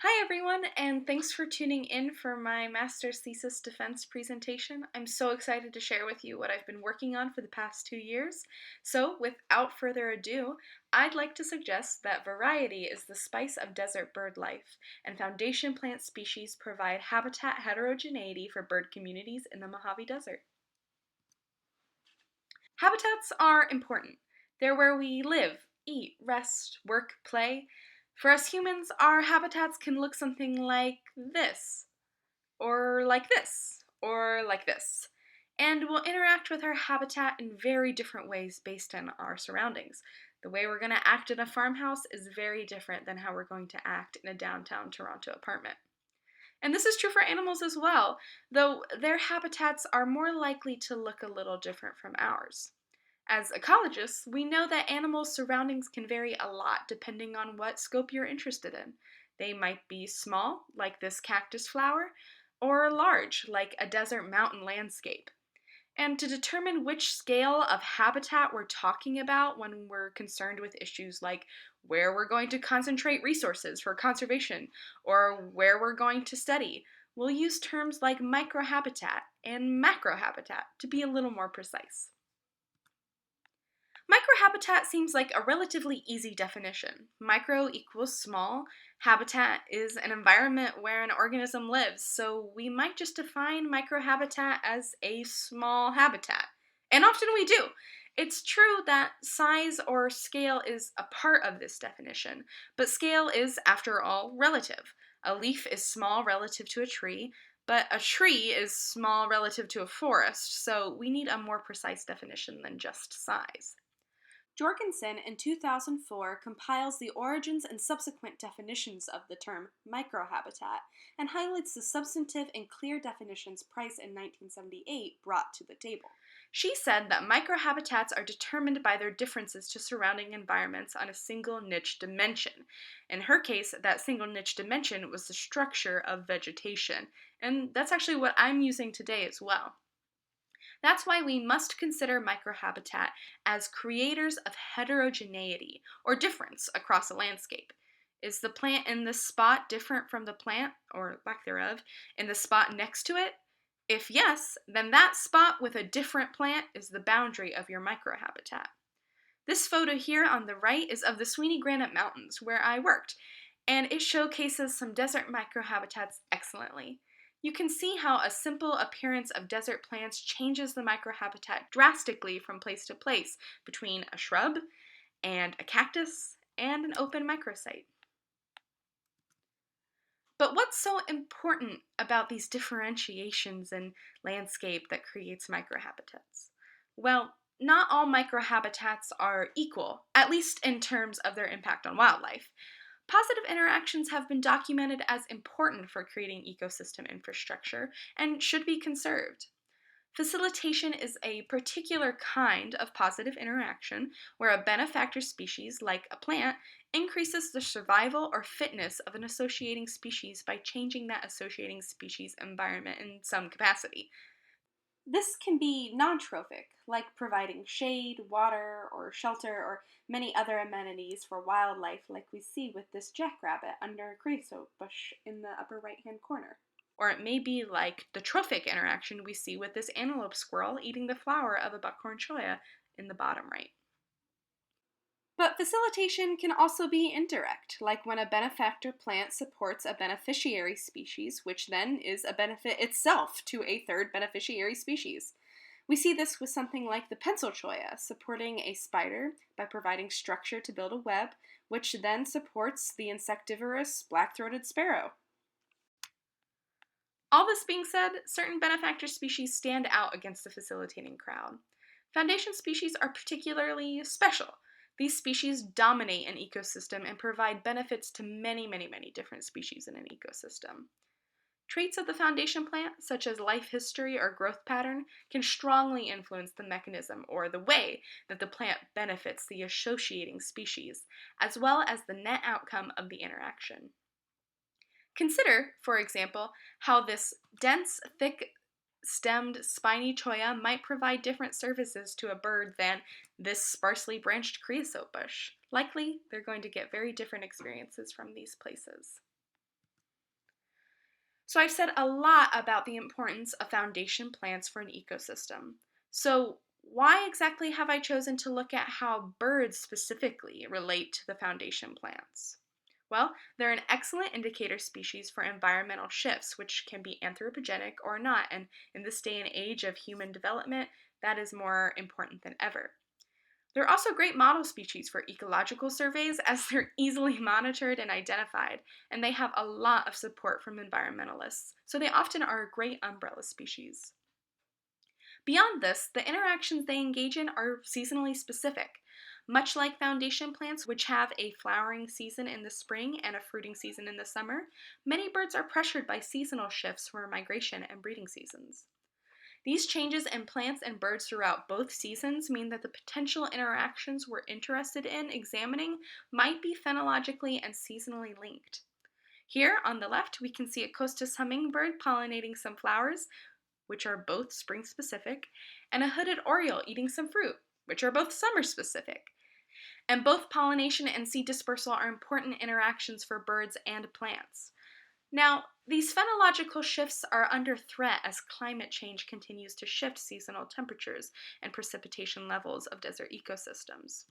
Hi everyone, and thanks for tuning in for my master's thesis defense presentation. I'm so excited to share with you what I've been working on for the past 2 years. So, without further ado, I'd like to suggest that variety is the spice of desert bird life, and foundation plant species provide habitat heterogeneity for bird communities in the Mojave Desert. Habitats are important. They're where we live, eat, rest, work, play. For us humans, our habitats can look something like this, or like this, or like this. And we'll interact with our habitat in very different ways based on our surroundings. The way we're going to act in a farmhouse is very different than how we're going to act in a downtown Toronto apartment. And this is true for animals as well, though their habitats are more likely to look a little different from ours. As ecologists, we know that animals' surroundings can vary a lot depending on what scope you're interested in. They might be small, like this cactus flower, or large, like a desert mountain landscape. And to determine which scale of habitat we're talking about when we're concerned with issues like where we're going to concentrate resources for conservation or where we're going to study, we'll use terms like microhabitat and macrohabitat to be a little more precise. Microhabitat seems like a relatively easy definition. Micro equals small. Habitat is an environment where an organism lives, so we might just define microhabitat as a small habitat. And often we do. It's true that size or scale is a part of this definition, but scale is, after all, relative. A leaf is small relative to a tree, but a tree is small relative to a forest, so we need a more precise definition than just size. Jorgensen in 2004 compiles the origins and subsequent definitions of the term microhabitat and highlights the substantive and clear definitions Price in 1978 brought to the table. She said that microhabitats are determined by their differences to surrounding environments on a single niche dimension. In her case, that single niche dimension was the structure of vegetation, and that's actually what I'm using today as well. That's why we must consider microhabitat as creators of heterogeneity, or difference, across a landscape. Is the plant in this spot different from the plant, or lack thereof, in the spot next to it? If yes, then that spot with a different plant is the boundary of your microhabitat. This photo here on the right is of the Sweeney Granite Mountains, where I worked, and it showcases some desert microhabitats excellently. You can see how a simple appearance of desert plants changes the microhabitat drastically from place to place between a shrub and a cactus and an open microsite. But what's so important about these differentiations in landscape that creates microhabitats? Well, not all microhabitats are equal, at least in terms of their impact on wildlife. Positive interactions have been documented as important for creating ecosystem infrastructure and should be conserved. Facilitation is a particular kind of positive interaction where a benefactor species, like a plant, increases the survival or fitness of an associating species by changing that associating species' environment in some capacity. This can be non-trophic, like providing shade, water, or shelter, or many other amenities for wildlife like we see with this jackrabbit under a creosote bush in the upper right-hand corner. Or it may be like the trophic interaction we see with this antelope squirrel eating the flower of a buckhorn cholla in the bottom right. But facilitation can also be indirect, like when a benefactor plant supports a beneficiary species, which then is a benefit itself to a third beneficiary species. We see this with something like the pencil cholla, supporting a spider by providing structure to build a web, which then supports the insectivorous black-throated sparrow. All this being said, certain benefactor species stand out against the facilitating crowd. Foundation species are particularly special. These species dominate an ecosystem and provide benefits to many different species in an ecosystem. Traits of the foundation plant, such as life history or growth pattern, can strongly influence the mechanism or the way that the plant benefits the associating species, as well as the net outcome of the interaction. Consider, for example, how this dense, thick-stemmed, spiny cholla might provide different services to a bird than this sparsely branched creosote bush. Likely, they're going to get very different experiences from these places. So I've said a lot about the importance of foundation plants for an ecosystem. So why exactly have I chosen to look at how birds specifically relate to the foundation plants? Well, they're an excellent indicator species for environmental shifts, which can be anthropogenic or not, and in this day and age of human development, that is more important than ever. They're also great model species for ecological surveys as they're easily monitored and identified, and they have a lot of support from environmentalists, so they often are a great umbrella species. Beyond this, the interactions they engage in are seasonally specific. Much like foundation plants, which have a flowering season in the spring and a fruiting season in the summer, many birds are pressured by seasonal shifts for migration and breeding seasons. These changes in plants and birds throughout both seasons mean that the potential interactions we're interested in examining might be phenologically and seasonally linked. Here on the left, we can see a Costus hummingbird pollinating some flowers, which are both spring specific, and a hooded oriole eating some fruit, which are both summer specific. And both pollination and seed dispersal are important interactions for birds and plants. Now, these phenological shifts are under threat as climate change continues to shift seasonal temperatures and precipitation levels of desert ecosystems.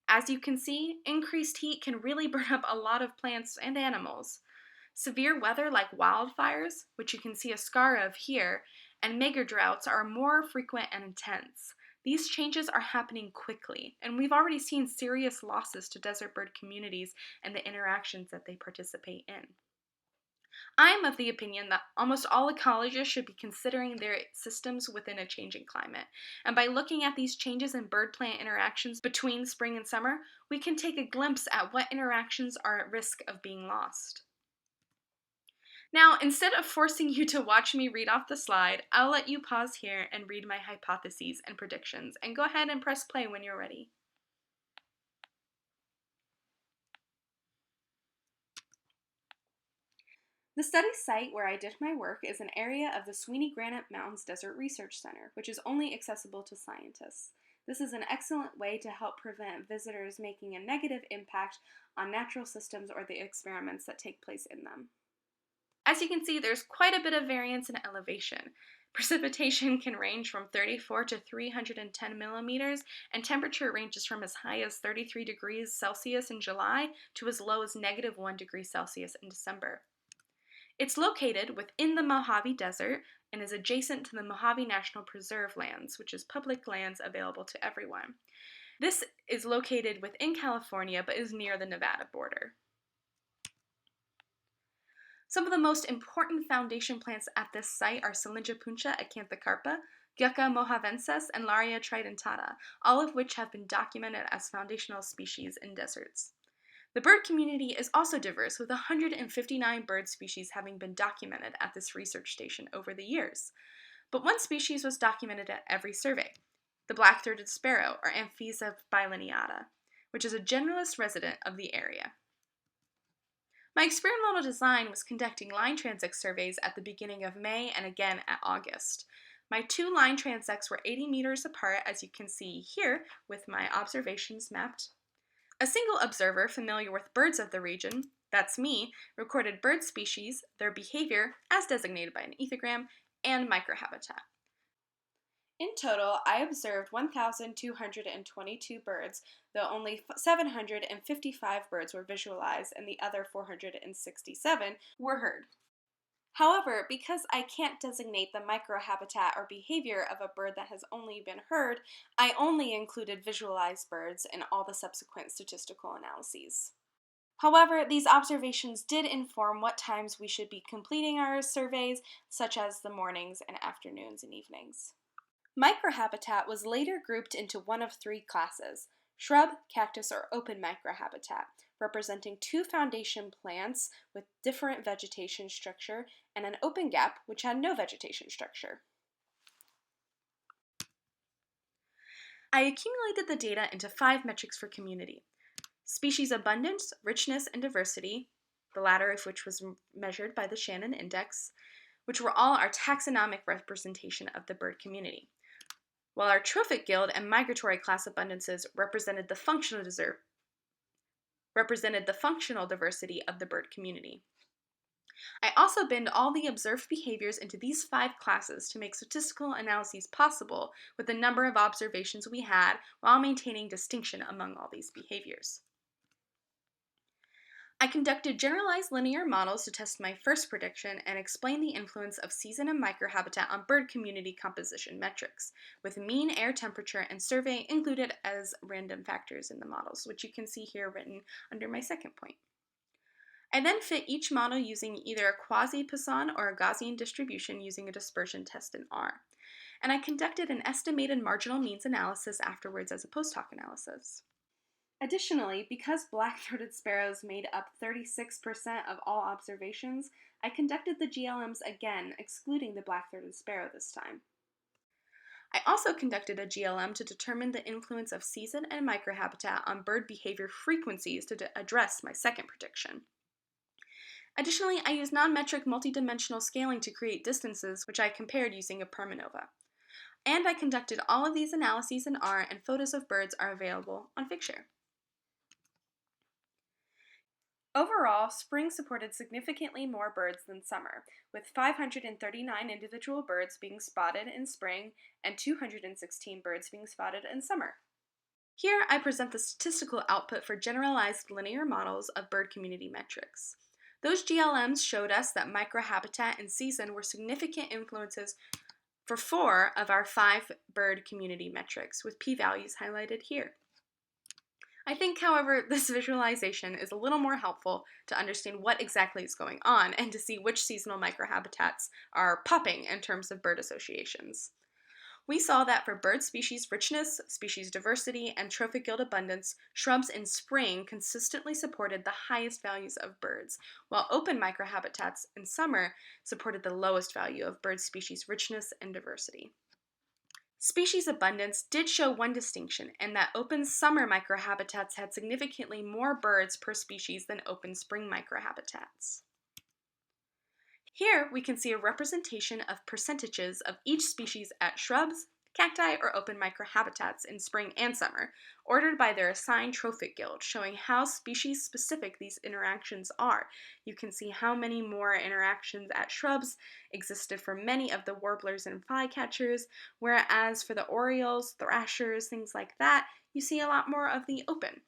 As you can see, increased heat can really burn up a lot of plants and animals. Severe weather like wildfires, which you can see a scar of here, and mega droughts are more frequent and intense. These changes are happening quickly, and we've already seen serious losses to desert bird communities and the interactions that they participate in. I'm of the opinion that almost all ecologists should be considering their systems within a changing climate. And by looking at these changes in bird-plant interactions between spring and summer, we can take a glimpse at what interactions are at risk of being lost. Now, instead of forcing you to watch me read off the slide, I'll let you pause here and read my hypotheses and predictions, and go ahead and press play when you're ready. The study site where I did my work is an area of the Sweeney Granite Mountains Desert Research Center, which is only accessible to scientists. This is an excellent way to help prevent visitors making a negative impact on natural systems or the experiments that take place in them. As you can see, there's quite a bit of variance in elevation. Precipitation can range from 34 to 310 millimeters, and temperature ranges from as high as 33 degrees Celsius in July to as low as -1 degree Celsius in December. It's located within the Mojave Desert and is adjacent to the Mojave National Preserve lands, which is public lands available to everyone. This is located within California but is near the Nevada border. Some of the most important foundation plants at this site are Syringapuntia acanthocarpa, Yucca mojavensis, and Laria tridentata, all of which have been documented as foundational species in deserts. The bird community is also diverse, with 159 bird species having been documented at this research station over the years. But one species was documented at every survey, the black-throated sparrow, or Amphisa bilineata, which is a generalist resident of the area. My experimental design was conducting line transect surveys at the beginning of May and again at August. My 2 line transects were 80 meters apart, as you can see here, with my observations mapped. A single observer familiar with birds of the region, that's me, recorded bird species, their behavior, as designated by an ethogram, and microhabitat. In total, I observed 1,222 birds, though only 755 birds were visualized and the other 467 were heard. However, because I can't designate the microhabitat or behavior of a bird that has only been heard, I only included visualized birds in all the subsequent statistical analyses. However, these observations did inform what times we should be completing our surveys, such as the mornings and afternoons and evenings. Microhabitat was later grouped into one of 3 classes: shrub, cactus, or open microhabitat, representing 2 foundation plants with different vegetation structure, and an open gap which had no vegetation structure. I accumulated the data into 5 metrics for community: species abundance, richness, and diversity, the latter of which was measured by the Shannon Index, which were all our taxonomic representation of the bird community, while our trophic guild and migratory class abundances represented the functional diversity of the bird community. I also binned all the observed behaviors into these 5 classes to make statistical analyses possible with the number of observations we had while maintaining distinction among all these behaviors. I conducted generalized linear models to test my first prediction and explain the influence of season and microhabitat on bird community composition metrics, with mean air temperature and survey included as random factors in the models, which you can see here written under my second point. I then fit each model using either a quasi-Poisson or a Gaussian distribution using a dispersion test in R. And I conducted an estimated marginal means analysis afterwards as a post-hoc analysis. Additionally, because black-throated sparrows made up 36% of all observations, I conducted the GLMs again, excluding the black-throated sparrow this time. I also conducted a GLM to determine the influence of season and microhabitat on bird behavior frequencies to address my second prediction. Additionally, I used non-metric multidimensional scaling to create distances, which I compared using a permanova. And I conducted all of these analyses in R, and photos of birds are available on Figshare. Overall, spring supported significantly more birds than summer, with 539 individual birds being spotted in spring and 216 birds being spotted in summer. Here I present the statistical output for generalized linear models of bird community metrics. Those GLMs showed us that microhabitat and season were significant influences for 4 of our 5 bird community metrics, with p-values highlighted here. I think, however, this visualization is a little more helpful to understand what exactly is going on and to see which seasonal microhabitats are popping in terms of bird associations. We saw that for bird species richness, species diversity, and trophic yield abundance, shrubs in spring consistently supported the highest values of birds, while open microhabitats in summer supported the lowest value of bird species richness and diversity. Species abundance did show one distinction, in that open summer microhabitats had significantly more birds per species than open spring microhabitats. Here we can see a representation of percentages of each species at shrubs, cacti, or open microhabitats in spring and summer, ordered by their assigned trophic yield, showing how species-specific these interactions are. You can see how many more interactions at shrubs existed for many of the warblers and flycatchers, whereas for the orioles, thrashers, things like that, you see a lot more of the open.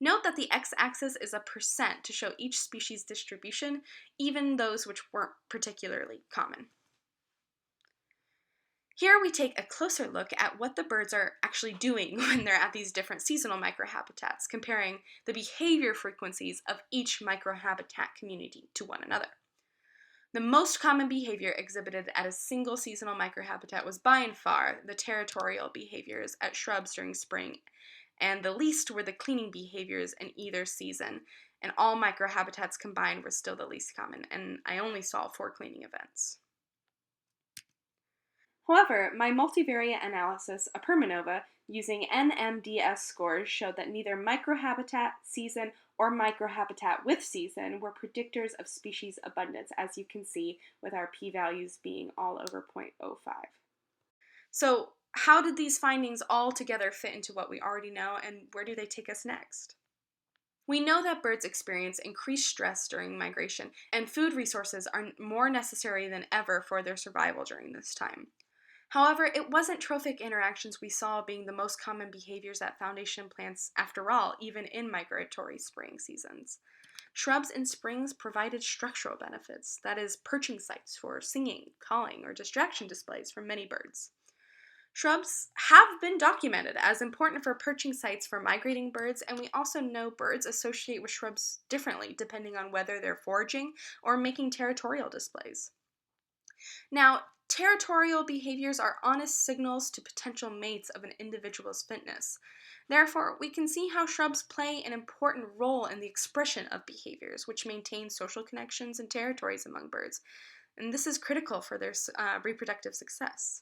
Note that the x-axis is a percent to show each species distribution, even those which weren't particularly common. Here we take a closer look at what the birds are actually doing when they're at these different seasonal microhabitats, comparing the behavior frequencies of each microhabitat community to one another. The most common behavior exhibited at a single seasonal microhabitat was by and far the territorial behaviors at shrubs during spring, and the least were the cleaning behaviors in either season, and all microhabitats combined were still the least common, and I only saw 4 cleaning events. However, my multivariate analysis, a permanova, using NMDS scores showed that neither microhabitat, season, or microhabitat with season were predictors of species abundance, as you can see with our p-values being all over 0.05. So, how did these findings all together fit into what we already know, and where do they take us next? We know that birds experience increased stress during migration, and food resources are more necessary than ever for their survival during this time. However, it wasn't trophic interactions we saw being the most common behaviors at foundation plants after all, even in migratory spring seasons. Shrubs in springs provided structural benefits, that is, perching sites for singing, calling, or distraction displays for many birds. Shrubs have been documented as important for perching sites for migrating birds, and we also know birds associate with shrubs differently depending on whether they're foraging or making territorial displays. Now, territorial behaviors are honest signals to potential mates of an individual's fitness. Therefore, we can see how shrubs play an important role in the expression of behaviors, which maintain social connections and territories among birds, and this is critical for their reproductive success.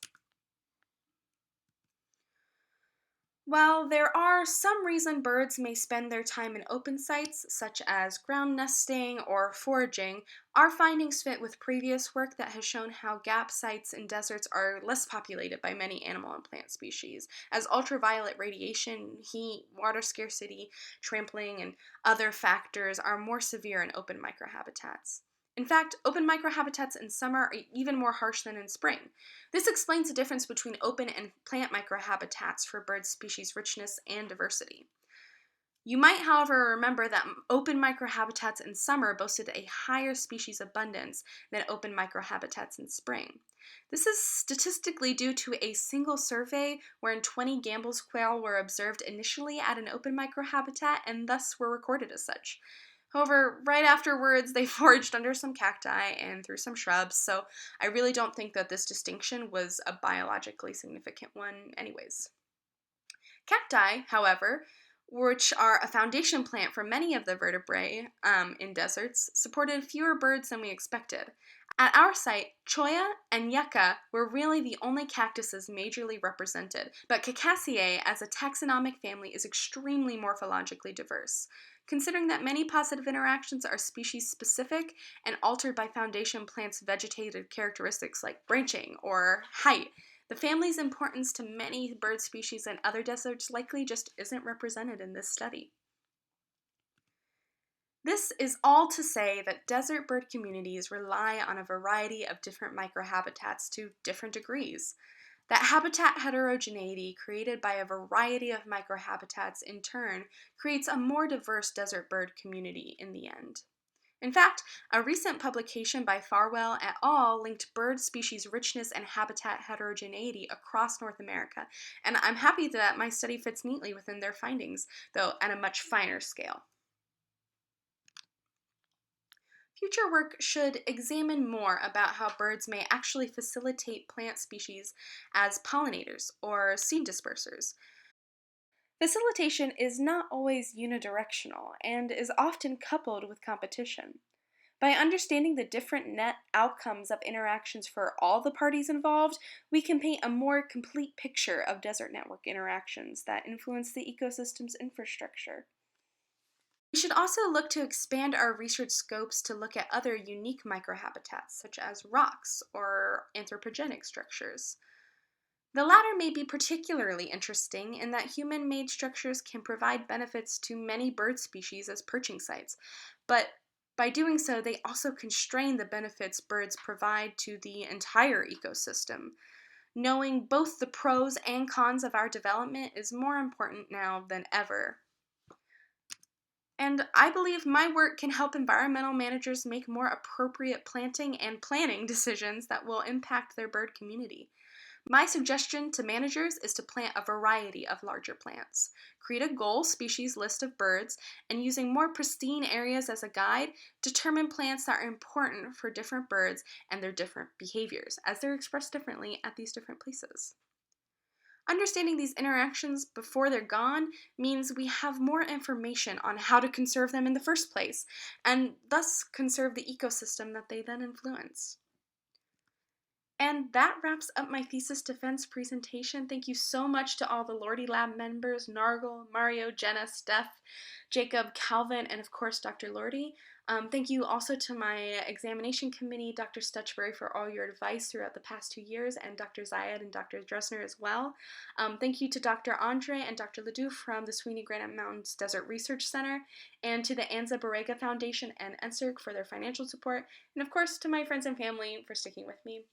While there are some reason birds may spend their time in open sites, such as ground nesting or foraging, our findings fit with previous work that has shown how gap sites in deserts are less populated by many animal and plant species, as ultraviolet radiation, heat, water scarcity, trampling, and other factors are more severe in open microhabitats. In fact, open microhabitats in summer are even more harsh than in spring. This explains the difference between open and plant microhabitats for bird species richness and diversity. You might, however, remember that open microhabitats in summer boasted a higher species abundance than open microhabitats in spring. This is statistically due to a single survey wherein 20 Gambel's quail were observed initially at an open microhabitat and thus were recorded as such. However, right afterwards, they foraged under some cacti and through some shrubs, so I really don't think that this distinction was a biologically significant one, anyways. Cacti, however, which are a foundation plant for many of the vertebrae in deserts, supported fewer birds than we expected. At our site, cholla and yucca were really the only cactuses majorly represented, but Cacaceae as a taxonomic family is extremely morphologically diverse. Considering that many positive interactions are species specific and altered by foundation plants' vegetative characteristics like branching or height, the family's importance to many bird species in other deserts likely just isn't represented in this study. This is all to say that desert bird communities rely on a variety of different microhabitats to different degrees. That habitat heterogeneity created by a variety of microhabitats in turn creates a more diverse desert bird community in the end. In fact, a recent publication by Farwell et al. Linked bird species richness and habitat heterogeneity across North America, and I'm happy that my study fits neatly within their findings, though at a much finer scale. Future work should examine more about how birds may actually facilitate plant species as pollinators or seed dispersers. Facilitation is not always unidirectional and is often coupled with competition. By understanding the different net outcomes of interactions for all the parties involved, we can paint a more complete picture of desert network interactions that influence the ecosystem's infrastructure. We should also look to expand our research scopes to look at other unique microhabitats, such as rocks or anthropogenic structures. The latter may be particularly interesting in that human-made structures can provide benefits to many bird species as perching sites, but by doing so, they also constrain the benefits birds provide to the entire ecosystem. Knowing both the pros and cons of our development is more important now than ever. And I believe my work can help environmental managers make more appropriate planting and planning decisions that will impact their bird community. My suggestion to managers is to plant a variety of larger plants. Create a goal species list of birds, and using more pristine areas as a guide, determine plants that are important for different birds and their different behaviors, as they're expressed differently at these different places. Understanding these interactions before they're gone means we have more information on how to conserve them in the first place, and thus conserve the ecosystem that they then influence. And that wraps up my thesis defense presentation. Thank you so much to all the Lordy Lab members, Nargle, Mario, Jenna, Steph, Jacob, Calvin, and of course Dr. Lordy. Thank you also to my examination committee, Dr. Stutchbury, for all your advice throughout the past 2 years, and Dr. Zayed and Dr. Dressner as well. Thank you to Dr. Andre and Dr. Ledoux from the Sweeney Granite Mountains Desert Research Center, and to the Anza Borrega Foundation and NSERC for their financial support, and of course to my friends and family for sticking with me.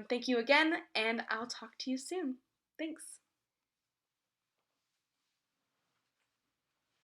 Thank you again, and I'll talk to you soon. Thanks.